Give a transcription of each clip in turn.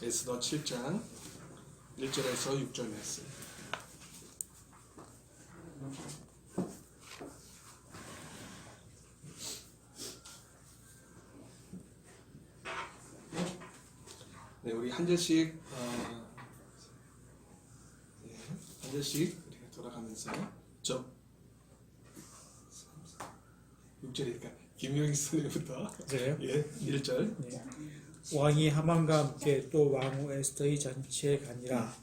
에스더 7장 1절에서 6절 말씀. 네, 우리 한 절씩 한 절씩 우리가 돌아가면서 6절이니까 김용희 선생님부터 그래요? 예, 1절. 네. 왕이 하만과 함께 또 왕후 에스더의 잔치에 가니라.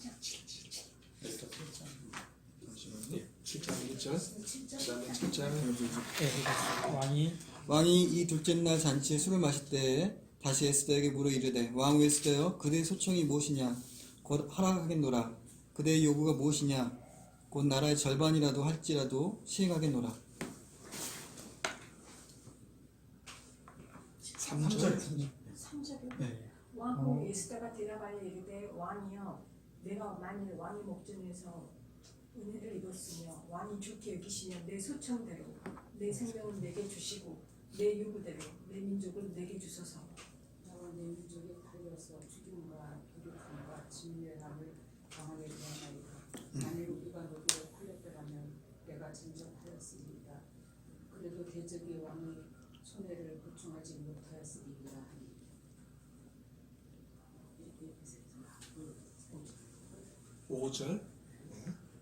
예, 7장 1절. 그다음에 7장 왕이 왕이 이 둘째 날 잔치에 술을 마실 때에 다시 에스더에게 물어 이르되 왕후 에스더여 그대의 소청이 무엇이냐 곧 하라하겠노라. 그대의 요구가 무엇이냐 곧 나라의 절반이라도 할지라도 시행하겠노라. 3절. 3절이요. 네. 왕후 에스더가 대답하여 이르되 왕이여 내가 만일 왕의 목전에서 은혜를 입었으며 왕이 좋게 여기시면 내 소청대로 내 생명을 내게 주시고 내 요구대로 내 민족을 내게 주소서. 나와 내 민족에 달려서 죽임과 비륙함과 진멸함을 당하게 되었나이다. 만일 우리가 너희를 팔렸더라면 내가 진정하였으리이다. 그래도 대적의 왕의 손해를 보충하지 못하였으리이다 하니 5절.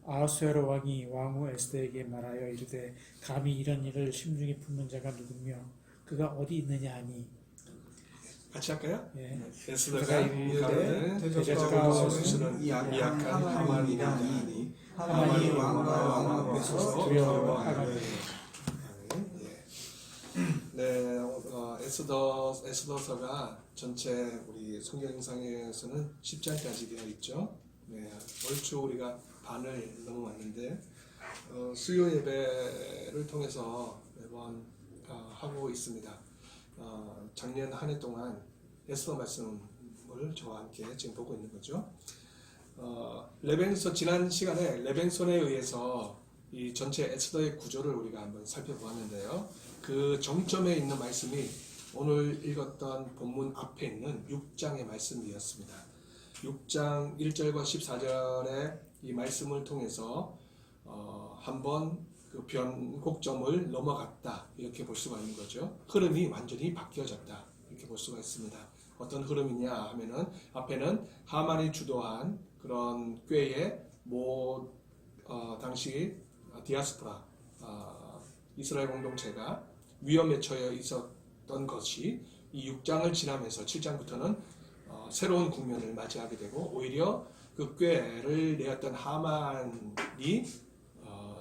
아하수에로 왕이 왕후 에스더에게 말하여 이르되 감히 이런 일을 심중에 품는 자가 누구며 그가 어디 있느냐 하니. 같이 할까요? 예. 에스더가 이르되 이르되 대적과 원수는 이 약한 하만이라 하니 하만이 왕과 왕 앞에서 두려워하거늘. 네, 에스더서가 전체 우리 성경상에서는 10장까지 되어 있죠. 네, 얼추 우리가 반을 넘어왔는데 수요 예배를 통해서 매번 하고 있습니다. 작년 한 해 동안 에스더 말씀을 저와 함께 지금 보고 있는 거죠. 레벤손 지난 시간에 레벤손에 의해서 이 전체 에스더의 구조를 우리가 한번 살펴보았는데요. 그 정점에 있는 말씀이 오늘 읽었던 본문 앞에 있는 6장의 말씀이었습니다. 6장 1절과 14절의 이 말씀을 통해서 한번 그 변곡점을 넘어갔다 이렇게 볼 수가 있는 거죠. 흐름이 완전히 바뀌어졌다 이렇게 볼 수가 있습니다. 어떤 흐름이냐 하면은 앞에는 하만이 주도한 그런 꾀에 당시 디아스포라 이스라엘 공동체가 위험에 처해 있었던 것이 이 6장을 지나면서 7장부터는 새로운 국면을 맞이하게 되고 오히려 그 꾀를 내었던 하만이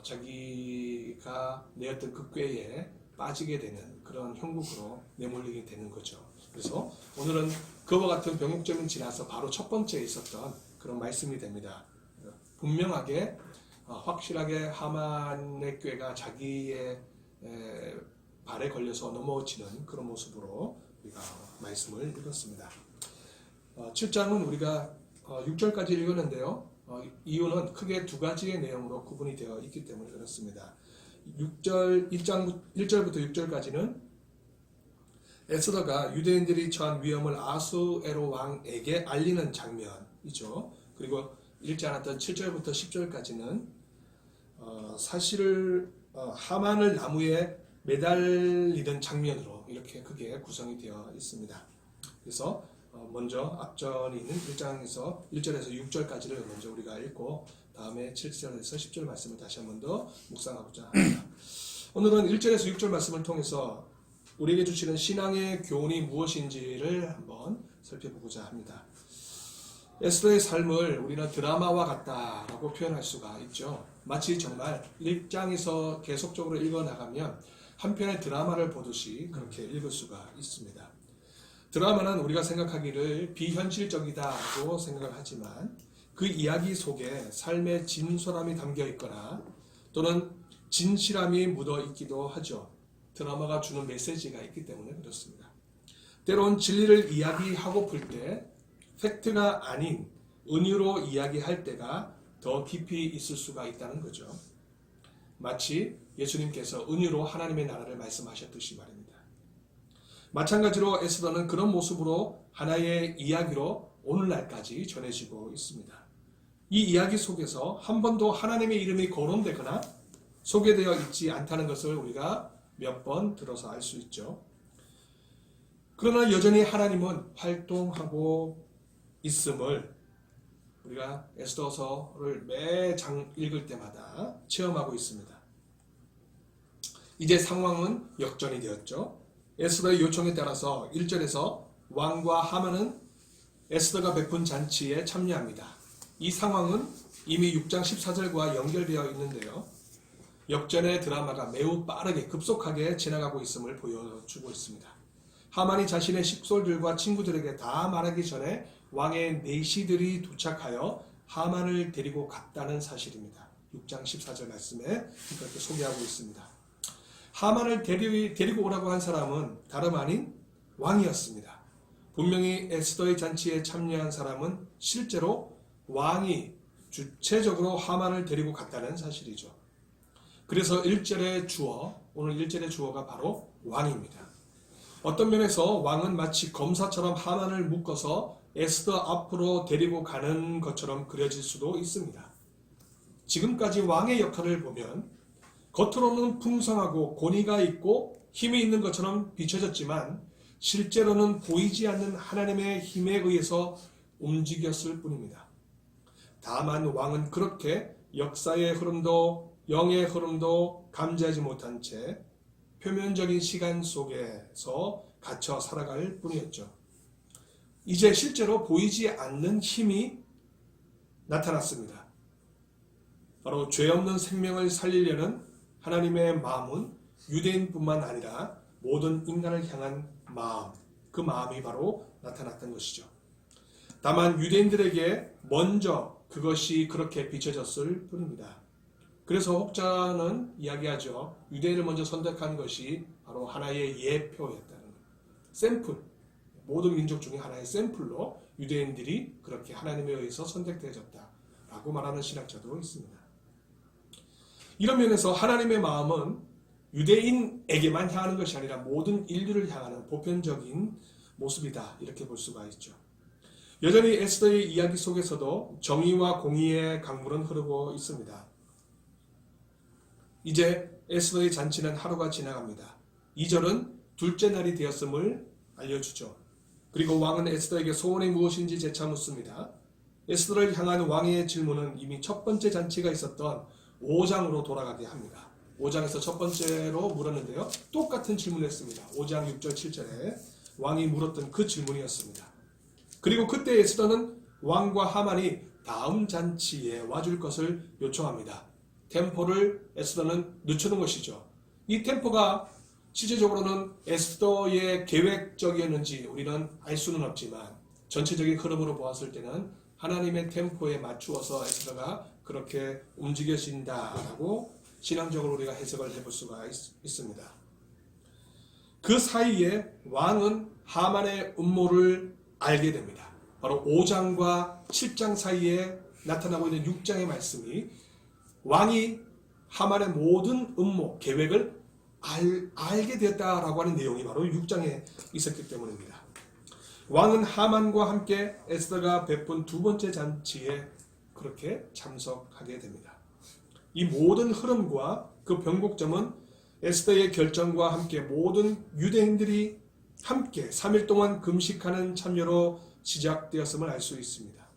자기가 내었던 그 꾀에 빠지게 되는 그런 형국으로 내몰리게 되는 거죠. 그래서 오늘은 그와 같은 변곡점이 지나서 바로 첫 번째 있었던 그런 말씀이 됩니다. 분명하게 확실하게 하만의 꾀가 자기의 발에 걸려서 넘어지는 그런 모습으로 우리가 말씀을 읽었습니다. 7장은 우리가 6절까지 읽었는데요. 이유는 크게 두 가지의 내용으로 구분이 되어 있기 때문에 그렇습니다. 1절부터 6절까지는 에스더가 유대인들이 처한 위험을 아수에로 왕에게 알리는 장면이죠. 그리고 읽지 않았던 7절부터 10절까지는 사실을 하만을 나무에 매달리는 장면으로 이렇게 크게 구성이 되어 있습니다. 그래서 먼저 앞전이 있는 1장에서 1절에서 6절까지를 먼저 우리가 읽고 다음에 7절에서 10절 말씀을 다시 한 번 더 묵상하고자 합니다. 오늘은 1절에서 6절 말씀을 통해서 우리에게 주시는 신앙의 교훈이 무엇인지를 한번 살펴보고자 합니다. 에스더의 삶을 우리는 드라마와 같다라고 표현할 수가 있죠. 마치 정말 1장에서 계속적으로 읽어나가면 한 편의 드라마를 보듯이 그렇게 읽을 수가 있습니다. 드라마는 우리가 생각하기를 비현실적이다고 생각을 하지만 그 이야기 속에 삶의 진솔함이 담겨 있거나 또는 진실함이 묻어 있기도 하죠. 드라마가 주는 메시지가 있기 때문에 그렇습니다. 때론 진리를 이야기하고플 때 팩트가 아닌 은유로 이야기할 때가 더 깊이 있을 수가 있다는 거죠. 마치 예수님께서 은유로 하나님의 나라를 말씀하셨듯이 말입니다. 마찬가지로 에스더는 그런 모습으로 하나의 이야기로 오늘날까지 전해지고 있습니다. 이 이야기 속에서 한 번도 하나님의 이름이 거론되거나 소개되어 있지 않다는 것을 우리가 몇 번 들어서 알 수 있죠. 그러나 여전히 하나님은 활동하고 있음을 우리가 에스더서를 매 장 읽을 때마다 체험하고 있습니다. 이제 상황은 역전이 되었죠. 에스더의 요청에 따라서 1절에서 왕과 하만은 에스더가 베푼 잔치에 참여합니다. 이 상황은 이미 6장 14절과 연결되어 있는데요. 역전의 드라마가 매우 빠르게 급속하게 지나가고 있음을 보여주고 있습니다. 하만이 자신의 식솔들과 친구들에게 다 말하기 전에 왕의 내시들이 도착하여 하만을 데리고 갔다는 사실입니다. 6장 14절 말씀에 그렇게 소개하고 있습니다. 하만을 데리고 오라고 한 사람은 다름 아닌 왕이었습니다. 분명히 에스더의 잔치에 참여한 사람은 실제로 왕이 주체적으로 하만을 데리고 갔다는 사실이죠. 그래서 1절의 주어, 오늘 1절의 주어가 바로 왕입니다. 어떤 면에서 왕은 마치 검사처럼 하만을 묶어서 에스더 앞으로 데리고 가는 것처럼 그려질 수도 있습니다. 지금까지 왕의 역할을 보면 겉으로는 풍성하고 권위가 있고 힘이 있는 것처럼 비춰졌지만 실제로는 보이지 않는 하나님의 힘에 의해서 움직였을 뿐입니다. 다만 왕은 그렇게 역사의 흐름도 영의 흐름도 감지하지 못한 채 표면적인 시간 속에서 갇혀 살아갈 뿐이었죠. 이제 실제로 보이지 않는 힘이 나타났습니다. 바로 죄 없는 생명을 살리려는 하나님의 마음은 유대인뿐만 아니라 모든 인간을 향한 마음, 그 마음이 바로 나타났던 것이죠. 다만 유대인들에게 먼저 그것이 그렇게 비춰졌을 뿐입니다. 그래서 혹자는 이야기하죠. 유대인을 먼저 선택한 것이 바로 하나의 예표였다는 것. 샘플, 모든 민족 중에 하나의 샘플로 유대인들이 그렇게 하나님에 의해서 선택되어졌다라고 말하는 신학자도 있습니다. 이런 면에서 하나님의 마음은 유대인에게만 향하는 것이 아니라 모든 인류를 향하는 보편적인 모습이다, 이렇게 볼 수가 있죠. 여전히 에스더의 이야기 속에서도 정의와 공의의 강물은 흐르고 있습니다. 이제 에스더의 잔치는 하루가 지나갑니다. 2절은 둘째 날이 되었음을 알려주죠. 그리고 왕은 에스더에게 소원이 무엇인지 재차 묻습니다. 에스더를 향한 왕의 질문은 이미 첫 번째 잔치가 있었던 5장으로 돌아가게 합니다. 5장에서 첫 번째로 물었는데요. 똑같은 질문을 했습니다. 5장 6절 7절에 왕이 물었던 그 질문이었습니다. 그리고 그때 에스더는 왕과 하만이 다음 잔치에 와줄 것을 요청합니다. 템포를 에스더는 늦추는 것이죠. 이 템포가 실제적으로는 에스더의 계획적이었는지 우리는 알 수는 없지만 전체적인 흐름으로 보았을 때는 하나님의 템포에 맞추어서 에스더가 그렇게 움직여진다라고 신앙적으로 우리가 해석을 해볼 수가 있습니다. 그 사이에 왕은 하만의 음모를 알게 됩니다. 바로 5장과 7장 사이에 나타나고 있는 6장의 말씀이 왕이 하만의 모든 음모, 계획을 알게 되었다라고 하는 내용이 바로 6장에 있었기 때문입니다. 왕은 하만과 함께 에스더가 베푼 두 번째 잔치에 그렇게 참석하게 됩니다. 이 모든 흐름과 그 변곡점은 에스더의 결정과 함께 모든 유대인들이 함께 3일 동안 금식하는 참여로 시작되었음을 알 수 있습니다.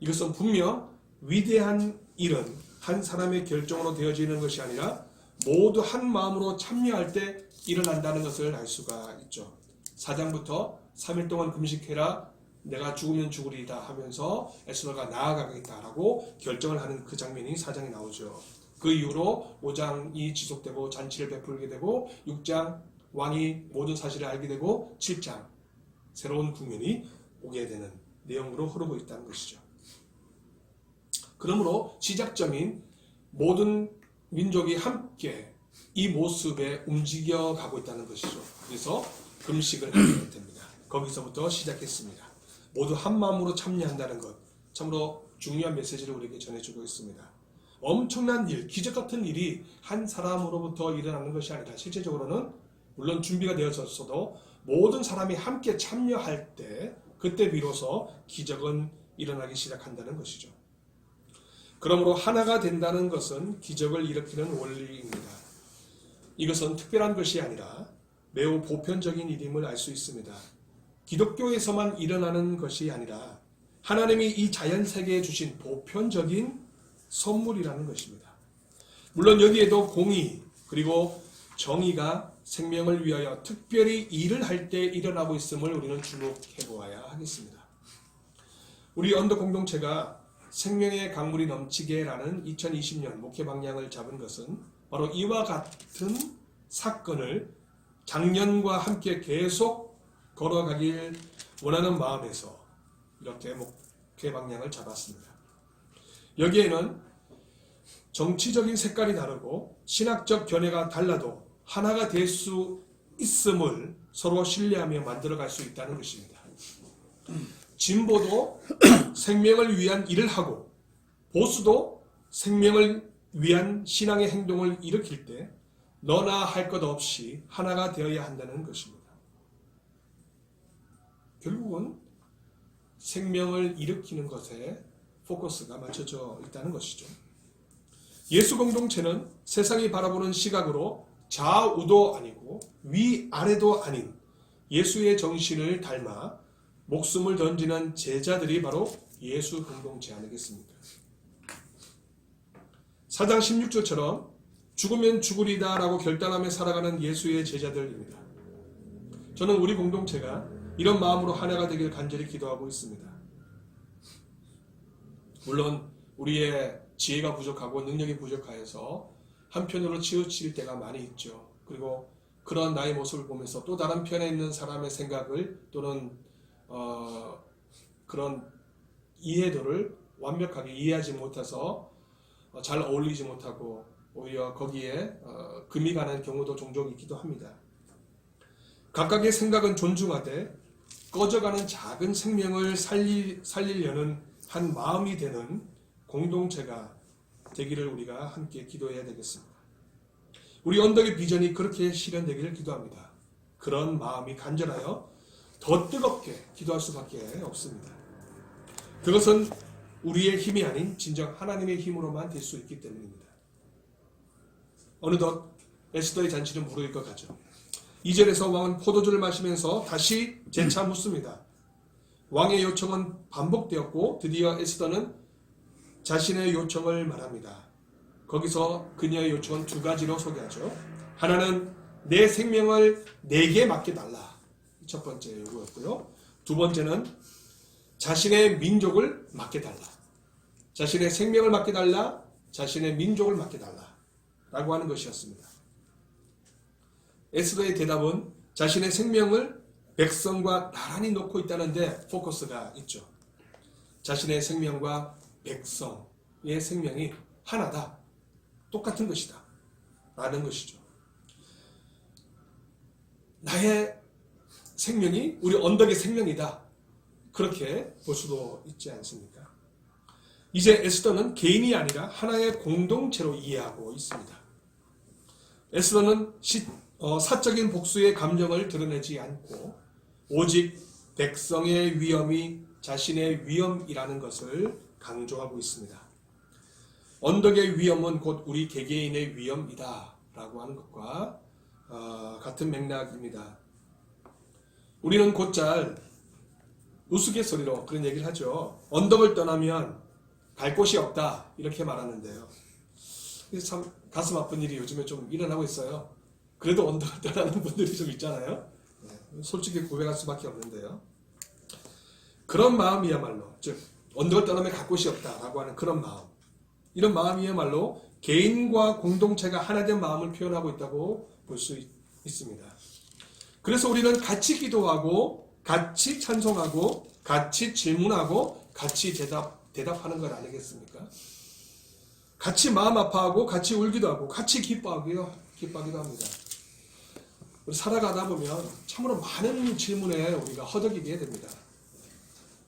이것은 분명 위대한 일은 한 사람의 결정으로 되어지는 것이 아니라 모두 한 마음으로 참여할 때 일어난다는 것을 알 수가 있죠. 4장부터 3일 동안 금식해라, 내가 죽으면 죽으리이다 하면서 에스더가 나아가겠다라고 결정을 하는 그 장면이 4장에 나오죠. 그 이후로 5장이 지속되고 잔치를 베풀게 되고 6장 왕이 모든 사실을 알게 되고 7장 새로운 국면이 오게 되는 내용으로 흐르고 있다는 것이죠. 그러므로 시작점인 모든 민족이 함께 이 모습에 움직여가고 있다는 것이죠. 그래서 금식을 하게 됩니다. 거기서부터 시작했습니다. 모두 한 마음으로 참여한다는 것, 참으로 중요한 메시지를 우리에게 전해주고 있습니다. 엄청난 일, 기적 같은 일이 한 사람으로부터 일어나는 것이 아니라 실제적으로는 물론 준비가 되어졌어도 모든 사람이 함께 참여할 때 그때 비로소 기적은 일어나기 시작한다는 것이죠. 그러므로 하나가 된다는 것은 기적을 일으키는 원리입니다. 이것은 특별한 것이 아니라 매우 보편적인 일임을 알 수 있습니다. 기독교에서만 일어나는 것이 아니라 하나님이 이 자연세계에 주신 보편적인 선물이라는 것입니다. 물론 여기에도 공의 그리고 정의가 생명을 위하여 특별히 일을 할 때 일어나고 있음을 우리는 주목해 보아야 하겠습니다. 우리 언더 공동체가 생명의 강물이 넘치게라는 2020년 목회 방향을 잡은 것은 바로 이와 같은 사건을 작년과 함께 계속 걸어가길 원하는 마음에서 이렇게 목회 방향을 잡았습니다. 여기에는 정치적인 색깔이 다르고 신학적 견해가 달라도 하나가 될 수 있음을 서로 신뢰하며 만들어갈 수 있다는 것입니다. 진보도 생명을 위한 일을 하고 보수도 생명을 위한 신앙의 행동을 일으킬 때 너나 할 것 없이 하나가 되어야 한다는 것입니다. 결국은 생명을 일으키는 것에 포커스가 맞춰져 있다는 것이죠. 예수 공동체는 세상이 바라보는 시각으로 좌우도 아니고 위아래도 아닌 예수의 정신을 닮아 목숨을 던지는 제자들이 바로 예수 공동체 아니겠습니까? 4장 16절처럼 죽으면 죽으리다 라고 결단하며 살아가는 예수의 제자들입니다. 저는 우리 공동체가 이런 마음으로 하나가 되길 간절히 기도하고 있습니다. 물론 우리의 지혜가 부족하고 능력이 부족하여서 한편으로 치우칠 때가 많이 있죠. 그리고 그런 나의 모습을 보면서 또 다른 편에 있는 사람의 생각을 또는 그런 이해도를 완벽하게 이해하지 못해서 잘 어울리지 못하고 오히려 거기에 금이 가는 경우도 종종 있기도 합니다. 각각의 생각은 존중하되 꺼져가는 작은 생명을 살리려는 한 마음이 되는 공동체가 되기를 우리가 함께 기도해야 되겠습니다. 우리 언덕의 비전이 그렇게 실현되기를 기도합니다. 그런 마음이 간절하여 더 뜨겁게 기도할 수밖에 없습니다. 그것은 우리의 힘이 아닌 진정 하나님의 힘으로만 될 수 있기 때문입니다. 어느덧 에스더의 잔치는 무르익 것 같죠. 2절에서 왕은 포도주를 마시면서 다시 재차 묻습니다. 왕의 요청은 반복되었고 드디어 에스더는 자신의 요청을 말합니다. 거기서 그녀의 요청은 두 가지로 소개하죠. 하나는 내 생명을 내게 맡겨달라. 첫 번째 요구였고요. 두 번째는 자신의 민족을 맡겨달라. 자신의 생명을 맡겨달라. 자신의 민족을 맡겨달라. 라고 하는 것이었습니다. 에스더의 대답은 자신의 생명을 백성과 나란히 놓고 있다는데 포커스가 있죠. 자신의 생명과 백성의 생명이 하나다. 똑같은 것이다. 라는 것이죠. 나의 생명이 우리 언덕의 생명이다. 그렇게 볼 수도 있지 않습니까? 이제 에스더는 개인이 아니라 하나의 공동체로 이해하고 있습니다. 에스더는 사적인 복수의 감정을 드러내지 않고 오직 백성의 위엄이 자신의 위엄이라는 것을 강조하고 있습니다. 언덕의 위엄은 곧 우리 개개인의 위엄이다 라고 하는 것과 같은 맥락입니다. 우리는 곧잘 우스갯소리로 그런 얘기를 하죠. 언덕을 떠나면 갈 곳이 없다 이렇게 말하는데요. 참 가슴 아픈 일이 요즘에 좀 일어나고 있어요. 그래도 언덕을 떠나는 분들이 좀 있잖아요. 솔직히 고백할 수밖에 없는데요. 그런 마음이야말로 즉 언덕을 떠나면 갈 곳이 없다라고 하는 그런 마음, 이런 마음이야말로 개인과 공동체가 하나된 마음을 표현하고 있다고 볼 수 있습니다. 그래서 우리는 같이 기도하고 같이 찬송하고 같이 질문하고 같이 대답하는 것 아니겠습니까? 같이 마음 아파하고 같이 울기도 하고 같이 기뻐하기도 합니다. 우리 살아가다 보면 참으로 많은 질문에 우리가 허덕이게 됩니다.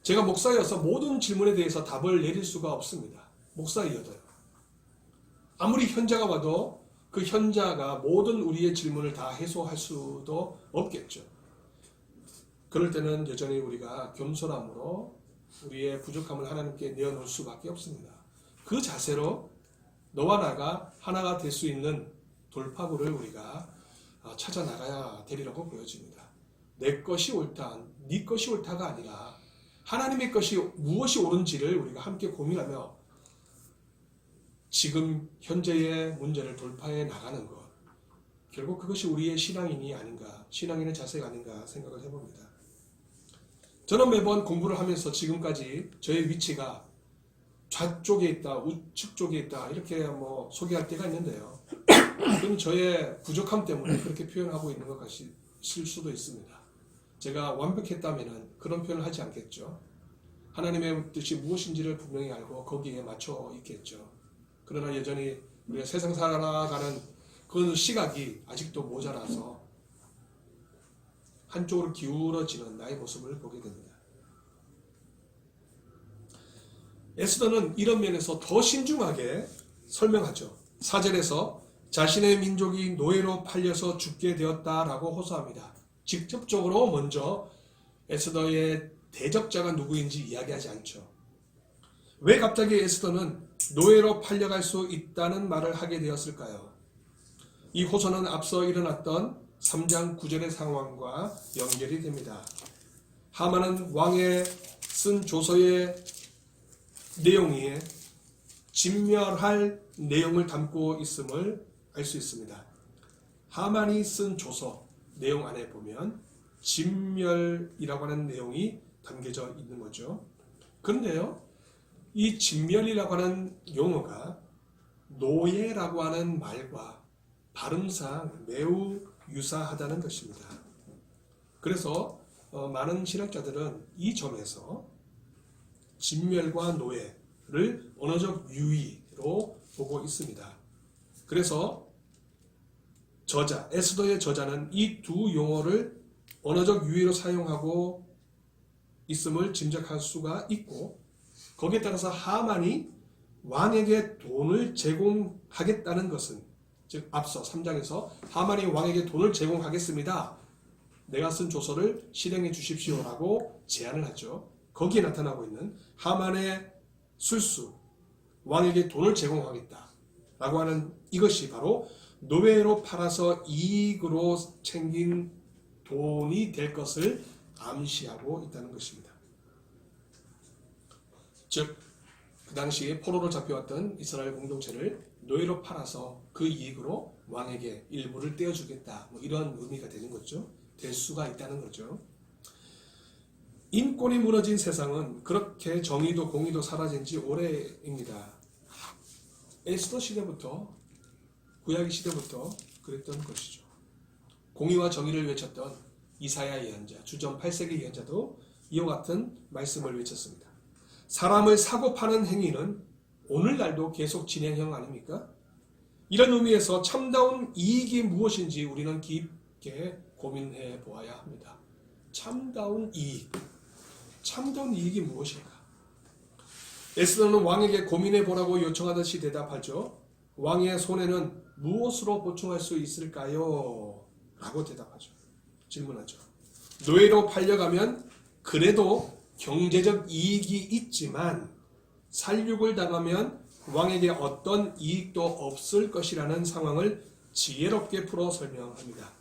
제가 목사여서 모든 질문에 대해서 답을 내릴 수가 없습니다. 목사이어도요. 아무리 현자가 와도 그 현자가 모든 우리의 질문을 다 해소할 수도 없겠죠. 그럴 때는 여전히 우리가 겸손함으로 우리의 부족함을 하나님께 내어놓을 수밖에 없습니다. 그 자세로 너와 나가 하나가 될 수 있는 돌파구를 우리가 찾아 나가야 되리라고 보여집니다. 내 것이 옳다, 네 것이 옳다가 아니라 하나님의 것이 무엇이 옳은지를 우리가 함께 고민하며 지금 현재의 문제를 돌파해 나가는 것, 결국 그것이 우리의 신앙인이 아닌가, 신앙인의 자세가 아닌가 생각을 해봅니다. 저는 매번 공부를 하면서 지금까지 저의 위치가 좌쪽에 있다, 우측 쪽에 있다 이렇게 소개할 때가 있는데요. 그건 저의 부족함 때문에 그렇게 표현하고 있는 것 같을 수도 있습니다. 제가 완벽했다면 그런 표현을 하지 않겠죠. 하나님의 뜻이 무엇인지를 분명히 알고 거기에 맞춰 있겠죠. 그러나 여전히 우리가 세상 살아가는 그 시각이 아직도 모자라서 한쪽으로 기울어지는 나의 모습을 보게 됩니다. 에스더는 이런 면에서 더 신중하게 설명하죠. 4절에서 자신의 민족이 노예로 팔려서 죽게 되었다라고 호소합니다. 직접적으로 먼저 에스더의 대적자가 누구인지 이야기하지 않죠. 왜 갑자기 에스더는 노예로 팔려갈 수 있다는 말을 하게 되었을까요? 이 호소는 앞서 일어났던 3장 9절의 상황과 연결이 됩니다. 하만은 왕의 쓴 조서의 내용이 진멸할 내용을 담고 있음을 알 수 있습니다. 하만이 쓴 조서 내용 안에 보면 진멸이라고 하는 내용이 담겨져 있는 거죠. 그런데요, 이 진멸이라고 하는 용어가 노예라고 하는 말과 발음상 매우 유사하다는 것입니다. 그래서 많은 신학자들은 이 점에서 진멸과 노예를 언어적 유의로 보고 있습니다. 그래서 에스더의 저자는 이 두 용어를 언어적 유의로 사용하고 있음을 짐작할 수가 있고, 거기에 따라서 하만이 왕에게 돈을 제공하겠다는 것은, 즉 앞서 3장에서 하만이 왕에게 돈을 제공하겠습니다, 내가 쓴 조서를 실행해 주십시오라고 제안을 하죠. 거기에 나타나고 있는 하만의 술수, 왕에게 돈을 제공하겠다라고 하는 이것이 바로 노예로 팔아서 이익으로 챙긴 돈이 될 것을 암시하고 있다는 것입니다. 즉, 그 당시에 포로로 잡혀왔던 이스라엘 공동체를 노예로 팔아서 그 이익으로 왕에게 일부를 떼어주겠다, 이런 의미가 되는 거죠. 될 수가 있다는 거죠. 인권이 무너진 세상은 그렇게 정의도 공의도 사라진 지 오래입니다. 에스더 시대부터, 구약 시대부터 그랬던 것이죠. 공의와 정의를 외쳤던 이사야 예언자, 주전 8세기 예언자도 이와 같은 말씀을 외쳤습니다. 사람을 사고 파는 행위는 오늘날도 계속 진행형 아닙니까? 이런 의미에서 참다운 이익이 무엇인지 우리는 깊게 고민해 보아야 합니다. 참다운 이익이 무엇일까? 에스더는 왕에게 고민해 보라고 요청하듯이 대답하죠. 왕의 손해는 무엇으로 보충할 수 있을까요? 라고 대답하죠. 질문하죠. 노예로 팔려가면 그래도 경제적 이익이 있지만 살육을 당하면 왕에게 어떤 이익도 없을 것이라는 상황을 지혜롭게 풀어 설명합니다.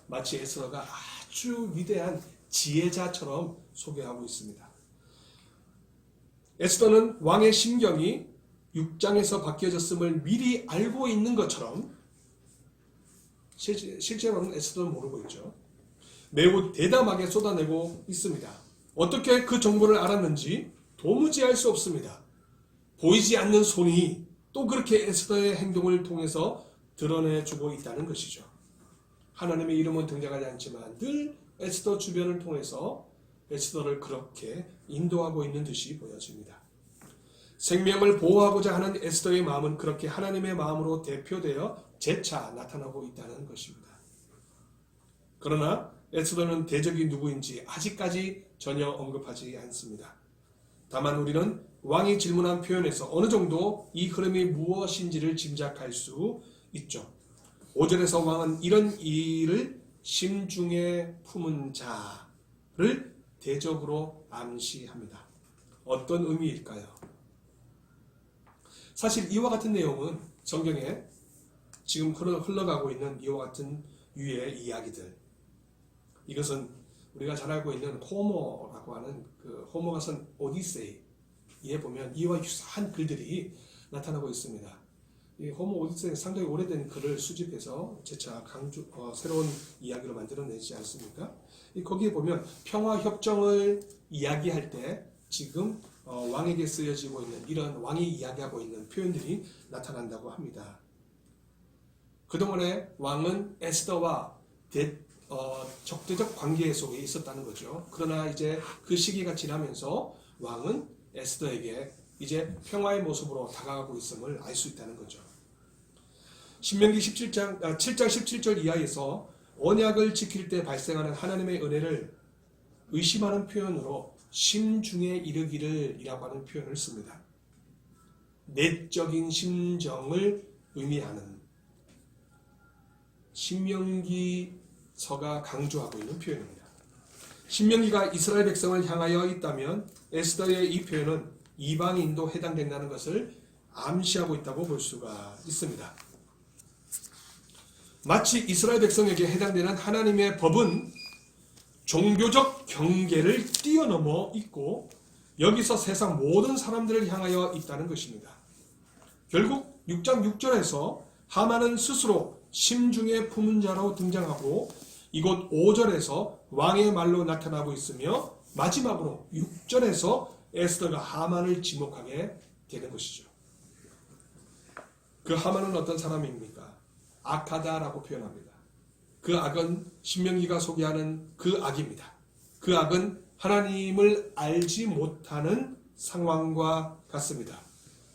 마치 에스더가 아주 위대한 지혜자처럼 소개하고 있습니다. 에스더는 왕의 심경이 6장에서 바뀌어졌음을 미리 알고 있는 것처럼, 실제로는 에스더는 모르고 있죠. 매우 대담하게 쏟아내고 있습니다. 어떻게 그 정보를 알았는지 도무지 알 수 없습니다. 보이지 않는 손이 또 그렇게 에스더의 행동을 통해서 드러내주고 있다는 것이죠. 하나님의 이름은 등장하지 않지만 늘 에스더 주변을 통해서 에스더를 그렇게 인도하고 있는 듯이 보여집니다. 생명을 보호하고자 하는 에스더의 마음은 그렇게 하나님의 마음으로 대표되어 재차 나타나고 있다는 것입니다. 그러나 에스더는 대적이 누구인지 아직까지 전혀 언급하지 않습니다. 다만 우리는 왕이 질문한 표현에서 어느 정도 이 흐름이 무엇인지를 짐작할 수 있죠. 5절에서 왕은 이런 일을 심중에 품은 자, 대적으로 암시합니다. 어떤 의미일까요? 사실 이와 같은 내용은 성경에 지금 흘러가고 있는 이와 같은 유의 이야기들, 이것은 우리가 잘 알고 있는 호모라고 하는 그 호모가 쓴 오디세이에 보면 이와 유사한 글들이 나타나고 있습니다. 이 호모 오디세이는 상당히 오래된 글을 수집해서 재차 새로운 이야기로 만들어내지 않습니까? 거기에 보면 평화협정을 이야기할 때 지금 왕에게 쓰여지고 있는 이런 왕이 이야기하고 있는 표현들이 나타난다고 합니다. 그동안에 왕은 에스더와 적대적 관계 속에 있었다는 거죠. 그러나 이제 그 시기가 지나면서 왕은 에스더에게 이제 평화의 모습으로 다가가고 있음을 알 수 있다는 거죠. 신명기 7장 17절 이하에서 언약을 지킬 때 발생하는 하나님의 은혜를 의심하는 표현으로 심중에 이르기를 이라고 하는 표현을 씁니다. 내적인 심정을 의미하는 신명기서가 강조하고 있는 표현입니다. 신명기가 이스라엘 백성을 향하여 있다면 에스더의 이 표현은 이방인도 해당된다는 것을 암시하고 있다고 볼 수가 있습니다. 마치 이스라엘 백성에게 해당되는 하나님의 법은 종교적 경계를 뛰어넘어 있고 여기서 세상 모든 사람들을 향하여 있다는 것입니다. 결국 6장 6절에서 하만은 스스로 심중에 품은 자로 등장하고 이곳 5절에서 왕의 말로 나타나고 있으며 마지막으로 6절에서 에스더가 하만을 지목하게 되는 것이죠. 그 하만은 어떤 사람입니까? 악하다라고 표현합니다. 그 악은 신명기가 소개하는 그 악입니다. 그 악은 하나님을 알지 못하는 상황과 같습니다.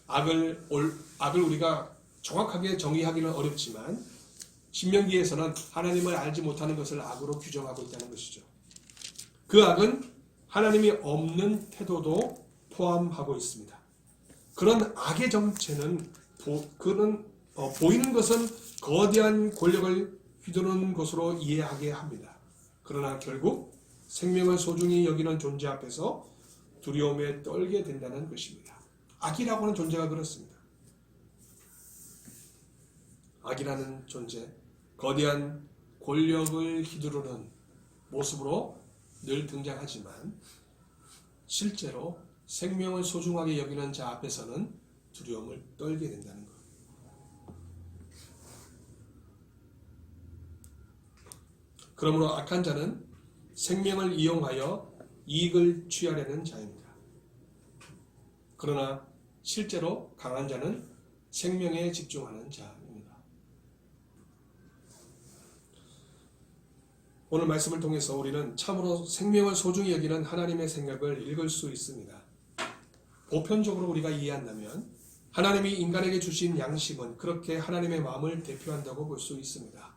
악을 우리가 정확하게 정의하기는 어렵지만 신명기에서는 하나님을 알지 못하는 것을 악으로 규정하고 있다는 것이죠. 그 악은 하나님이 없는 태도도 포함하고 있습니다. 그런 악의 정체는 보이는 것은 거대한 권력을 휘두르는 것으로 이해하게 합니다. 그러나 결국 생명을 소중히 여기는 존재 앞에서 두려움에 떨게 된다는 것입니다. 악이라고 하는 존재가 그렇습니다. 악이라는 존재, 거대한 권력을 휘두르는 모습으로 늘 등장하지만 실제로 생명을 소중하게 여기는 자 앞에서는 두려움을 떨게 된다는 것. 그러므로 악한 자는 생명을 이용하여 이익을 취하려는 자입니다. 그러나 실제로 강한 자는 생명에 집중하는 자입니다. 오늘 말씀을 통해서 우리는 참으로 생명을 소중히 여기는 하나님의 생각을 읽을 수 있습니다. 보편적으로 우리가 이해한다면 하나님이 인간에게 주신 양심은 그렇게 하나님의 마음을 대표한다고 볼 수 있습니다.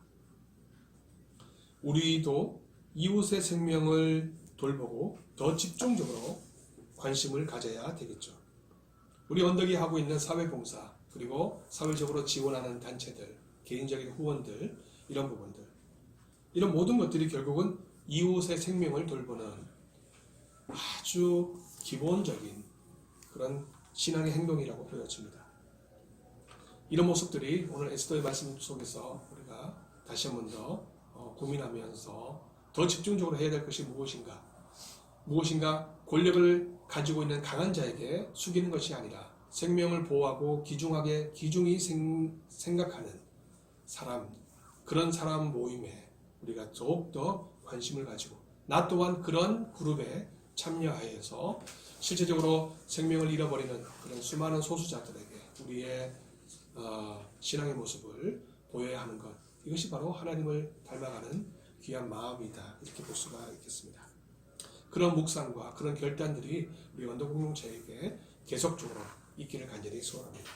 우리도 이웃의 생명을 돌보고 더 집중적으로 관심을 가져야 되겠죠. 우리 언덕이 하고 있는 사회봉사, 그리고 사회적으로 지원하는 단체들, 개인적인 후원들, 이런 부분들, 이런 모든 것들이 결국은 이웃의 생명을 돌보는 아주 기본적인 그런 신앙의 행동이라고 보여집니다. 이런 모습들이 오늘 에스더의 말씀 속에서 우리가 다시 한 번 더 고민하면서 더 집중적으로 해야 될 것이 무엇인가 권력을 가지고 있는 강한 자에게 숙이는 것이 아니라 생명을 보호하고 기중히 생각하는 사람, 그런 사람 모임에 우리가 더욱더 관심을 가지고 나 또한 그런 그룹에 참여하여서 실제적으로 생명을 잃어버리는 그런 수많은 소수자들에게 우리의 신앙의 모습을 보여야 하는 것, 이것이 바로 하나님을 닮아가는 귀한 마음이다, 이렇게 볼 수가 있겠습니다. 그런 묵상과 그런 결단들이 우리 원더 공동체에게 계속적으로 있기를 간절히 소원합니다.